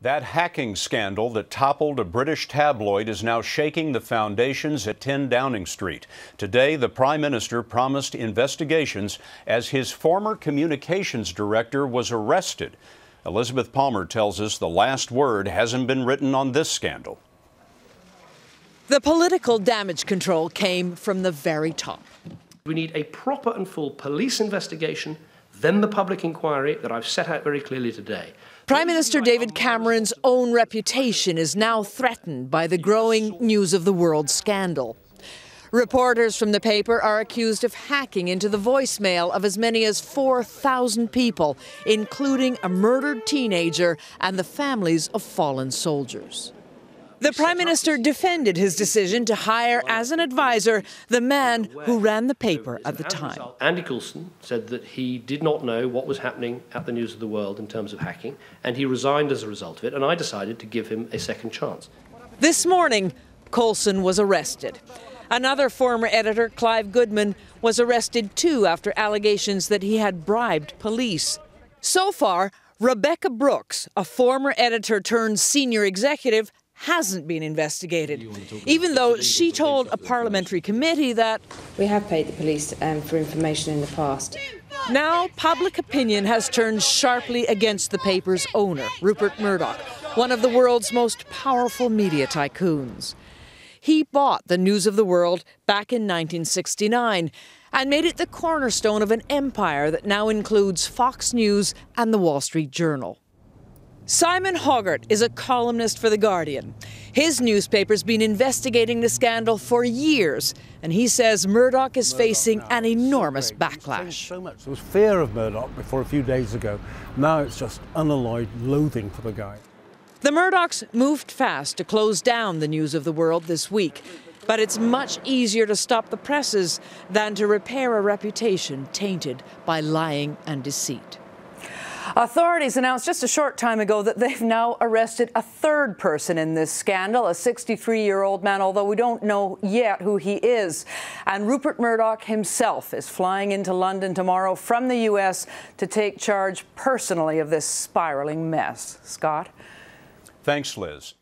That hacking scandal that toppled a British tabloid is now shaking the foundations at 10 Downing Street. Today, the Prime Minister promised investigations as his former communications director was arrested. Elizabeth Palmer tells us the last word hasn't been written on this scandal. The political damage control came from the very top. We need a proper and full police investigation, then the public inquiry that I've set out very clearly today. Prime Minister David Cameron's own reputation is now threatened by the growing News of the World scandal. Reporters from the paper are accused of hacking into the voicemail of as many as 4,000 people, including a murdered teenager and the families of fallen soldiers. The Prime Minister defended his decision to hire as an advisor the man who ran the paper at the time. Andy Coulson said that he did not know what was happening at the News of the World in terms of hacking, and he resigned as a result of it, and I decided to give him a second chance. This morning, Coulson was arrested. Another former editor, Clive Goodman, was arrested too after allegations that he had bribed police. So far, Rebecca Brooks, a former editor turned senior executive, hasn't been investigated, even though she told a parliamentary committee that we have paid the police for information in the past. Now, public opinion has turned sharply against the paper's owner, Rupert Murdoch, one of the world's most powerful media tycoons. He bought the News of the World back in 1969 and made it the cornerstone of an empire that now includes Fox News and the Wall Street Journal. Simon Hoggart is a columnist for The Guardian. His newspaper's been investigating the scandal for years, and he says Murdoch is facing an enormous backlash. So much. There was fear of Murdoch before a few days ago. Now it's just unalloyed loathing for the guy. The Murdochs moved fast to close down the News of the World this week, but it's much easier to stop the presses than to repair a reputation tainted by lying and deceit. Authorities announced just a short time ago that they've now arrested a third person in this scandal, a 63-year-old man, although we don't know yet who he is. And Rupert Murdoch himself is flying into London tomorrow from the U.S. to take charge personally of this spiraling mess. Scott? Thanks, Liz.